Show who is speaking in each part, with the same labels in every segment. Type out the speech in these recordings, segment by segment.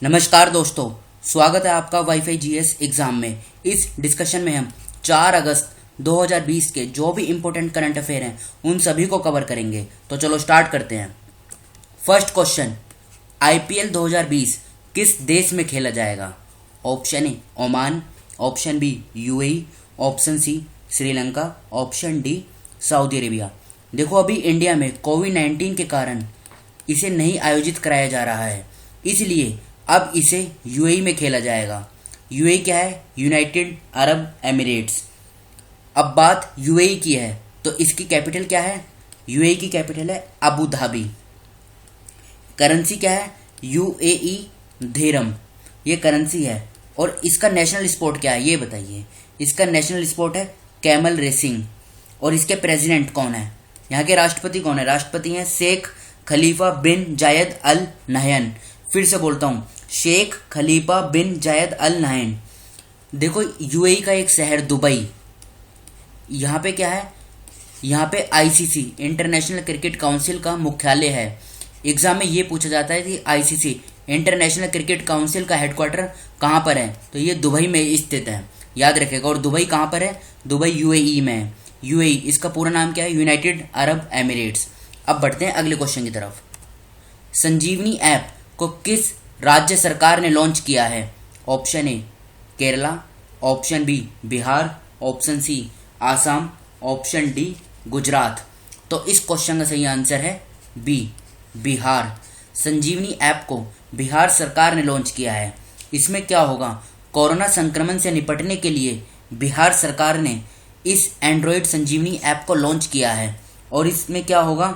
Speaker 1: नमस्कार दोस्तों, स्वागत है आपका वाईफाई जीएस एग्जाम में। इस डिस्कशन में हम 4 अगस्त 2020 के जो भी इम्पोर्टेंट करंट अफेयर हैं उन सभी को कवर करेंगे। तो चलो स्टार्ट करते हैं। फर्स्ट क्वेश्चन, आईपीएल 2020 किस देश में खेला जाएगा? Option A Oman, option B UAE, option C Sri Lanka, option D Saudi Arabia. देखो, अभी इंडिया में कोविड-19 के कारण इसे नहीं आयोजित कराया जा रहा है, इसलिए अब इसे यूएई में खेला जाएगा। यूएई क्या है? United Arab Emirates. अब बात यूएई की है तो इसकी कैपिटल क्या है? यूएई की कैपिटल है अबू धाबी। करेंसी क्या है? यूएई दिरहम, ये करेंसी है। और इसका नेशनल स्पोर्ट क्या है ये बताइए। इसका नेशनल स्पोर्ट है कैमल रेसिंग। और इसके प्रेसिडेंट कौन है? यहाँ के राष्ट्रपति कौन है? राष्ट्रपति हैं शेख खलीफा बिन जायद अल नहयान। फिर से बोलता हूँ, शेख खलीफा बिन जायद अल नहयान। देखो, यूएई का एक शहर दुबई, यहाँ पे क्या है? यहाँ पे आईसीसी इंटरनेशनल क्रिकेट काउंसिल का मुख्यालय है। एग्जाम में ये पूछा जाता है कि आईसीसी इंटरनेशनल क्रिकेट काउंसिल का हेडक्वार्टर कहाँ पर है? तो ये दुबई में स्थित है, याद रखेगा। और दुबई कहाँ पर है? दुबई यूएई में है। यूएई, इसका पूरा नाम क्या है? United Arab Emirates. अब बढ़ते हैं अगले क्वेश्चन की तरफ। संजीवनी ऐप को किस राज्य सरकार ने लॉन्च किया है? Option A Kerala, option B Bihar, option C Assam, option D Gujarat. तो इस क्वेश्चन का सही आंसर है बी बिहार। संजीवनी ऐप को बिहार सरकार ने लॉन्च किया है। इसमें क्या होगा? कोरोना संक्रमण से निपटने के लिए बिहार सरकार ने इस एंड्रॉयड संजीवनी ऐप को लॉन्च किया है। और इसमें क्या होगा?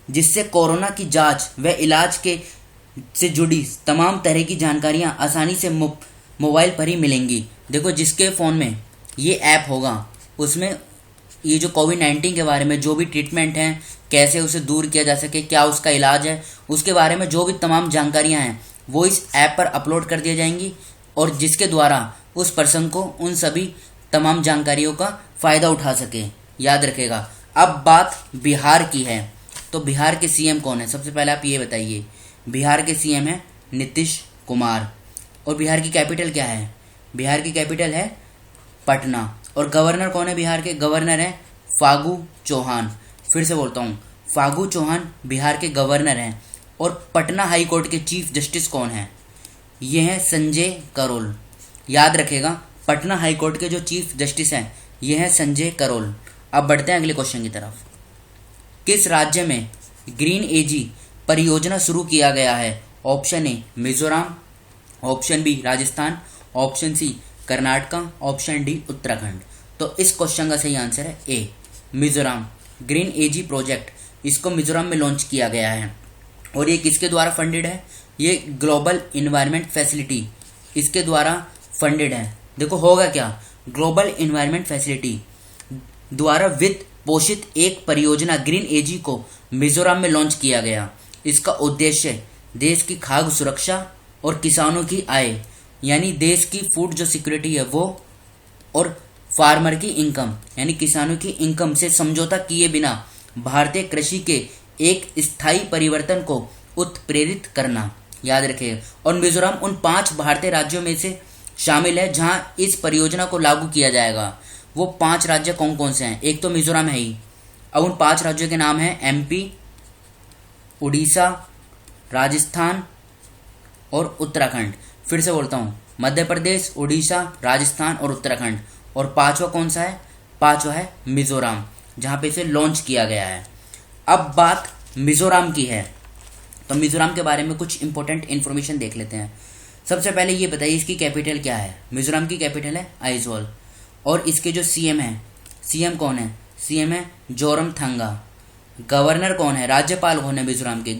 Speaker 1: जिससे कोरोना की जांच व इलाज के से जुड़ी तमाम तरह की जानकारियां आसानी से मोबाइल पर ही मिलेंगी। देखो, जिसके फ़ोन में ये ऐप होगा उसमें ये जो कोविड-19 के बारे में जो भी ट्रीटमेंट हैं, कैसे उसे दूर किया जा सके, क्या उसका इलाज है, उसके बारे में जो भी तमाम जानकारियां हैं वो इस ऐप पर अपलोड कर दी जाएंगी। और जिसके द्वारा उस पर्सन को उन सभी तमाम जानकारियों का फ़ायदा उठा सके, याद रखेगा। अब बात बिहार की है, तो बिहार के सीएम कौन है? सबसे पहले आप ये बताइए। बिहार के सीएम है नीतीश कुमार। और बिहार की कैपिटल क्या है? बिहार की कैपिटल है पटना। और गवर्नर कौन है बिहार के? गवर्नर है फागू चौहान। फिर से बोलता हूँ, फागू चौहान बिहार के गवर्नर हैं। और पटना हाई कोर्ट के चीफ जस्टिस कौन है? ये हैं संजय करोल। याद रखेगा, पटना हाई कोर्ट के जो चीफ जस्टिस हैं ये हैं संजय करोल। अब बढ़ते हैं अगले क्वेश्चन की तरफ। किस राज्य में ग्रीन एजी परियोजना शुरू किया गया है? Option A Mizoram, option B Rajasthan, option C Karnataka, option D Uttarakhand. तो इस क्वेश्चन का सही आंसर है A Mizoram. Green AG project, इसको मिजोरम में लॉन्च किया गया है। और ये किसके द्वारा फंडेड है? ये ग्लोबल इन्वायरमेंट फैसिलिटी इसके द्वारा फंडेड है। देखो, होगा क्या? ग्लोबल इन्वायरमेंट फैसिलिटी द्वारा वित्त पोषित एक परियोजना ग्रीन एजी को मिजोरम में लॉन्च किया गया। इसका उद्देश्य देश की खाद्य सुरक्षा और किसानों की आय, यानी देश की फूड जो सिक्योरिटी है वो, और फार्मर की इनकम यानी किसानों की इनकम से समझौता किए बिना भारतीय कृषि के एक स्थायी परिवर्तन को उत्प्रेरित करना, याद रखिए। और मिजोरम उन 5 भारतीय राज्यों में से शामिल है जहां इस परियोजना को लागू किया जाएगा। वो 5 राज्य कौन कौन से हैं? एक तो मिजोरम है ही। अब उन 5 राज्यों के नाम हैं एमपी, उड़ीसा, राजस्थान और उत्तराखंड। फिर से बोलता हूँ, मध्य प्रदेश, उड़ीसा, राजस्थान और उत्तराखंड। और 5वां कौन सा है? 5वां है मिजोरम, जहाँ पे इसे लॉन्च किया गया है। अब बात मिजोरम की है, तो मिजोरम के बारे में कुछ इंपॉर्टेंट इन्फॉर्मेशन देख लेते हैं। सबसे पहले ये बताइए इसकी कैपिटल क्या है? मिजोरम की कैपिटल है आइजोल। और इसके जो सीएम हैं, सीएम कौन है? सीएम है जोरमथंगा। गवर्नर कौन है? राज्यपाल कौन है मिजोरम के?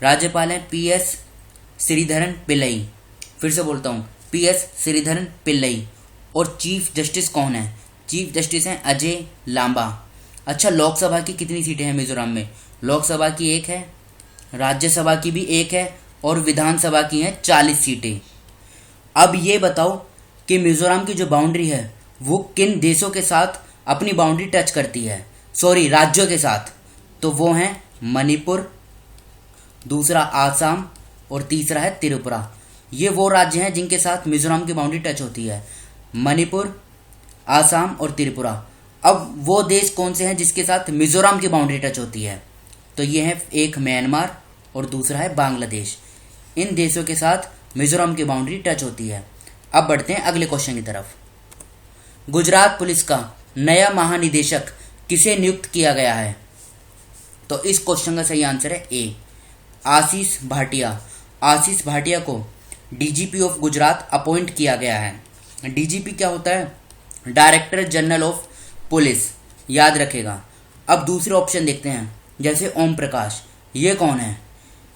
Speaker 1: राज्यपाल है पीएस श्रीधरन पिल्लई। फिर से बोलता हूँ, पीएस श्रीधरन पिल्लई। और चीफ जस्टिस कौन है? चीफ जस्टिस हैं अजय लांबा। अच्छा, लोकसभा की कितनी सीटें हैं मिजोरम में? लोकसभा की 1 है, राज्यसभा की भी 1 है, और विधानसभा की हैं 40 सीटें। अब ये बताओ कि मिजोरम की जो बाउंड्री है वो किन देशों के साथ अपनी बाउंड्री टच करती है? सॉरी, राज्यों के साथ। तो वो हैं मणिपुर, दूसरा आसाम, और तीसरा है त्रिपुरा। ये वो राज्य हैं जिनके साथ मिजोरम की बाउंड्री टच होती है, मणिपुर, आसाम और त्रिपुरा। अब वो देश कौन से हैं जिसके साथ मिजोरम की बाउंड्री टच होती है? तो ये है एक म्यांमार और दूसरा है बांग्लादेश। इन देशों के साथ मिजोरम की बाउंड्री टच होती है। अब बढ़ते हैं अगले क्वेश्चन की तरफ। गुजरात पुलिस का नया महानिदेशक किसे नियुक्त किया गया है? तो इस क्वेश्चन का सही आंसर है ए, आशीष भाटिया। आशीष भाटिया को डीजीपी ऑफ गुजरात अपॉइंट किया गया है। डीजीपी क्या होता है? डायरेक्टर जनरल ऑफ पुलिस, याद रखेगा। अब दूसरे ऑप्शन देखते हैं, जैसे ओम प्रकाश, ये कौन है?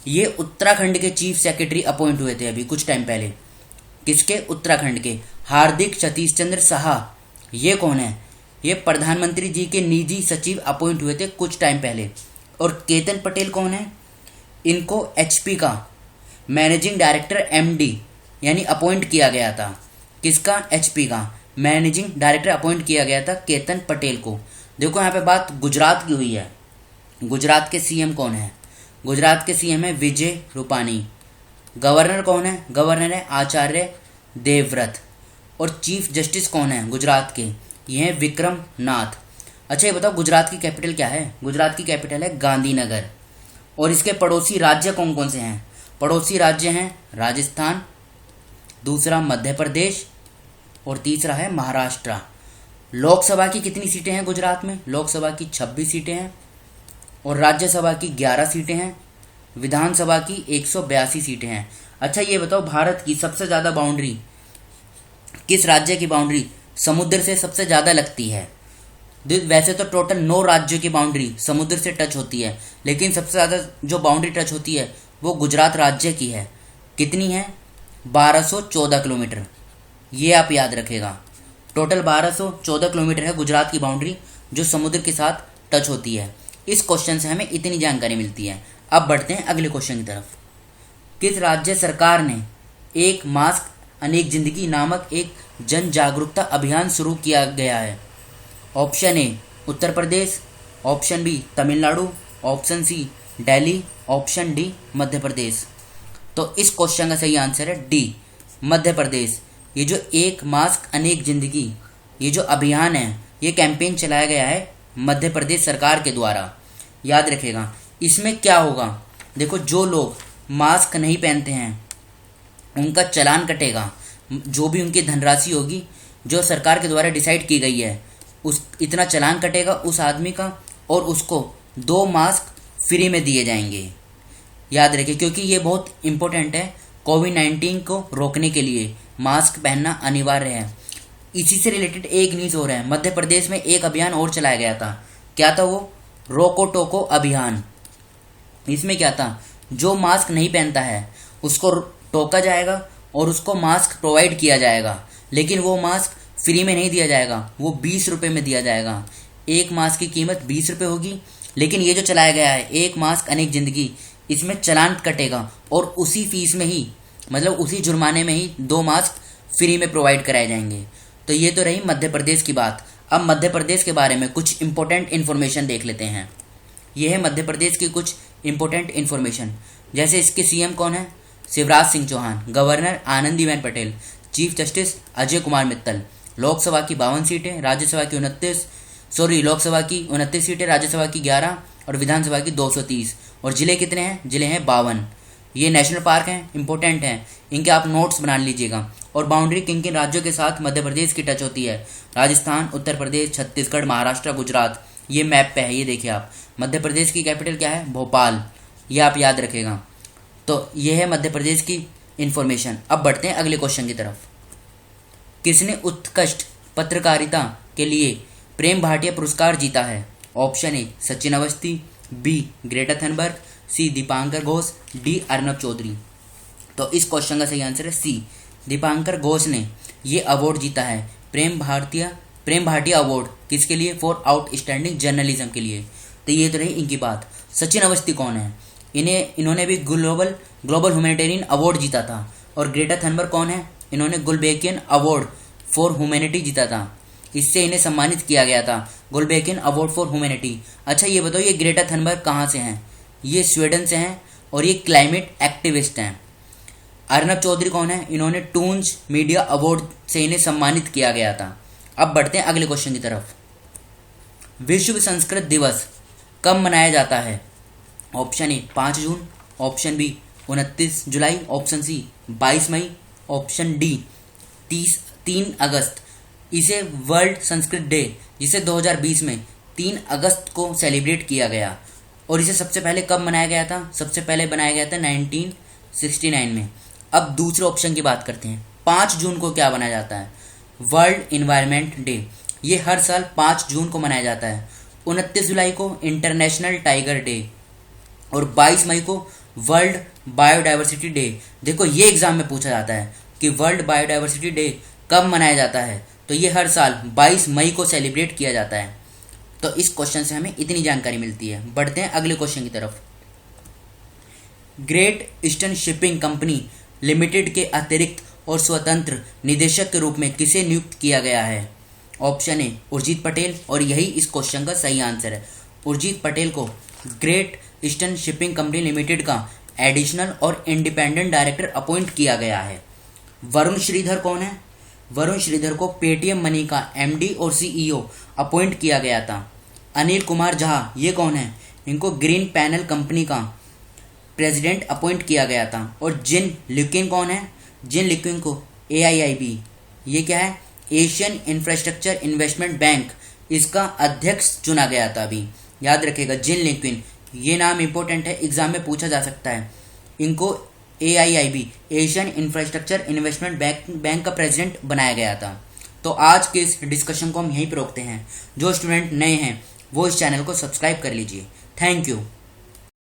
Speaker 1: ये उत्तराखंड के चीफ सेक्रेटरी अपॉइंट हुए थे अभी कुछ टाइम पहले। किसके? उत्तराखंड के। हार्दिक सतीश चंद्र साहा, ये कौन है? ये प्रधानमंत्री जी के निजी सचिव अपॉइंट हुए थे कुछ टाइम पहले। और केतन पटेल कौन है? इनको एचपी का मैनेजिंग डायरेक्टर एमडी यानी अपॉइंट किया गया था। किसका? एचपी का मैनेजिंग डायरेक्टर अपॉइंट किया गया था केतन पटेल को। देखो यहाँ पे बात गुजरात की हुई है। गुजरात के सीएम कौन है? गुजरात के सीएम है विजय रूपानी। गवर्नर कौन है? गवर्नर है आचार्य देवव्रत। और चीफ जस्टिस कौन है गुजरात के? ये हैं विक्रम नाथ। अच्छा ये बताओ गुजरात की कैपिटल क्या है? गुजरात की कैपिटल है गांधीनगर। और इसके पड़ोसी राज्य कौन कौन से हैं? पड़ोसी राज्य हैं राजस्थान, दूसरा मध्य प्रदेश और तीसरा है महाराष्ट्र। लोकसभा की कितनी सीटें हैं गुजरात में? लोकसभा की 26 सीटें हैं और राज्यसभा की 11 सीटें हैं, विधानसभा की 182 सीटें हैं। अच्छा ये बताओ भारत की सबसे ज़्यादा बाउंड्री किस राज्य की बाउंड्री समुद्र से सबसे ज़्यादा लगती है? वैसे तो टोटल 9 राज्यों की बाउंड्री समुद्र से टच होती है, लेकिन सबसे ज़्यादा जो बाउंड्री टच होती है वो गुजरात राज्य की है। कितनी है? 1214 किलोमीटर। ये आप याद रखेगा। टोटल 1214 किलोमीटर है गुजरात की बाउंड्री जो समुद्र के साथ टच होती है। इस क्वेश्चन से हमें इतनी जानकारी मिलती है। अब बढ़ते हैं अगले क्वेश्चन की तरफ। किस राज्य सरकार ने एक मास्क अनेक जिंदगी नामक एक जन जागरूकता अभियान शुरू किया गया है? Option A Uttar Pradesh, option B Tamil Nadu, option C Delhi, option D Madhya Pradesh. तो इस क्वेश्चन का सही आंसर है डी मध्य प्रदेश। ये जो एक मास्क अनेक जिंदगी ये जो अभियान है ये कैंपेन चलाया गया है मध्य प्रदेश सरकार के द्वारा, याद रखेगा। इसमें क्या होगा? देखो जो लोग मास्क नहीं पहनते हैं उनका चालान कटेगा। जो भी उनकी धनराशि होगी जो सरकार के द्वारा डिसाइड की गई है उस इतना चालान कटेगा उस आदमी का और उसको 2 मास्क फ्री में दिए जाएंगे, याद रखिए। क्योंकि ये बहुत इंपॉर्टेंट है, कोविड-19 को रोकने के लिए मास्क पहनना अनिवार्य है। इसी से रिलेटेड एक न्यूज़ हो रहा है, मध्य प्रदेश में एक अभियान और चलाया गया था। क्या था वो? रोको टोको अभियान। इसमें क्या था? जो मास्क नहीं पहनता है उसको टोका जाएगा और उसको मास्क प्रोवाइड किया जाएगा, लेकिन वो मास्क फ्री में नहीं दिया जाएगा, वो 20 रुपये में दिया जाएगा। एक मास्क की कीमत 20 रुपये होगी। लेकिन ये जो चलाया गया है एक मास्क अनेक जिंदगी, इसमें चालान कटेगा और उसी फीस में ही मतलब उसी जुर्माने में ही 2 मास्क फ्री में प्रोवाइड कराए जाएंगे। तो ये तो रही मध्य प्रदेश की बात। अब मध्य प्रदेश के बारे में कुछ इंपॉर्टेंट इन्फॉर्मेशन देख लेते हैं। ये है मध्य प्रदेश की कुछ इंपॉर्टेंट इन्फॉर्मेशन। जैसे इसके सीएम कौन है? Shivraj Singh Chouhan. Governor Anandiben Patel. Chief justice Ajay Kumar Mittal. Lok Sabha की 52 सीटें, राज्यसभा की 29 सीटें, राज्यसभा की 11 और विधानसभा की 230। और जिले कितने हैं? जिले हैं 52। ये नेशनल पार्क हैं, इंपॉर्टेंट हैं, इनके आप नोट्स बना लीजिएगा। और बाउंड्री किन किन राज्यों के साथ मध्य प्रदेश की टच होती है? राजस्थान, उत्तर प्रदेश, छत्तीसगढ़, महाराष्ट्र, गुजरात। ये मैप पे है, ये देखिए आप। मध्य प्रदेश की कैपिटल क्या है? भोपाल। ये आप याद रखेगा। तो ये है मध्य प्रदेश की इंफॉर्मेशन। अब बढ़ते हैं अगले क्वेश्चन की तरफ। किसने उत्कृष्ट पत्रकारिता के लिए प्रेम भाटिया पुरस्कार जीता है? Option A Sachin Awasthi, B Greta Thunberg, C Dipankar Ghosh, D Arnab Choudhury. तो इस क्वेश्चन का सही आंसर है सी दीपांकर घोष ने ये अवार्ड जीता है, प्रेम भाटिया अवार्ड। किसके लिए? फॉर आउटस्टैंडिंग जर्नलिज्म के लिए। तो ये तो रही इनकी बात। सचिन अवस्थी कौन है? इन्होंने भी ग्लोबल ह्यूमैनिटेरियन अवार्ड जीता था। और ग्रेटा थनबर्ग कौन है? इन्होंने गुलबेकियन अवार्ड फॉर ह्यूमैनिटी जीता था। इससे इन्हें सम्मानित किया गया था, गुलबेकियन अवार्ड फॉर ह्यूमैनिटी। अच्छा ये बताओ ये ग्रेटा थनबर्ग कहाँ से हैं? ये स्वीडन से हैं और ये क्लाइमेट एक्टिविस्ट हैं। अर्नब चौधरी कौन है? इन्होंने टून्स मीडिया अवार्ड से इन्हें सम्मानित किया गया था। अब बढ़ते हैं अगले क्वेश्चन की तरफ। विश्व संस्कृत दिवस कब मनाया जाता है? ऑप्शन ए 5 जून, ऑप्शन बी 29 जुलाई, ऑप्शन सी 22 मई, ऑप्शन डी 3 अगस्त। इसे वर्ल्ड संस्कृत डे, जिसे 2020 में 3 अगस्त को सेलिब्रेट किया गया, और इसे सबसे पहले कब मनाया गया था? सबसे पहले बनाया गया था 1969 में। अब दूसरे ऑप्शन की बात करते हैं। 5 जून को क्या मनाया जाता है? World environment day. ये हर साल 5 जून को मनाया जाता है। 29 जुलाई को इंटरनेशनल टाइगर डे, और 22 मई को वर्ल्ड बायोडाइवर्सिटी डे। देखो, ये एग्जाम में पूछा जाता है कि वर्ल्ड बायोडाइवर्सिटी डे कब मनाया जाता है, तो ये हर साल 22 मई को सेलिब्रेट किया जाता है। तो इस क्वेश्चन से हमें इतनी जानकारी मिलती है। बढ़ते हैं अगले क्वेश्चन की तरफ। Great eastern shipping company limited के अतिरिक्त और स्वतंत्र निदेशक के रूप में किसे नियुक्त किया गया है? ऑप्शन ए उर्जित पटेल, और यही इस क्वेश्चन का सही आंसर है। उर्जित पटेल को great eastern shipping company limited का एडिशनल और इंडिपेंडेंट डायरेक्टर अपॉइंट किया गया है। वरुण श्रीधर कौन है? वरुण श्रीधर को पेटीएम मनी का एमडी और सीईओ अपॉइंट किया गया था। अनिल कुमार झा, ये कौन है? इनको ग्रीन पैनल कंपनी का प्रेसिडेंट अपॉइंट किया गया था। और जिन ल्यूकिन कौन है? जिन ल्यूकिन को एआईआईबी, ये क्या है? एशियन इंफ्रास्ट्रक्चर इन्वेस्टमेंट बैंक, इसका अध्यक्ष चुना गया था। अभी याद रखिएगा, जिन ल्यूकिन, ये नाम इंपॉर्टेंट है, एग्जाम में पूछा जा सकता है। इनको AIIB, Asian infrastructure investment bank का प्रेसिडेंट बनाया गया था। तो आज के इस डिस्कशन को हम यहीं पर रोकते हैं। जो स्टूडेंट नए हैं वो इस चैनल को सब्सक्राइब कर लीजिए। Thank you.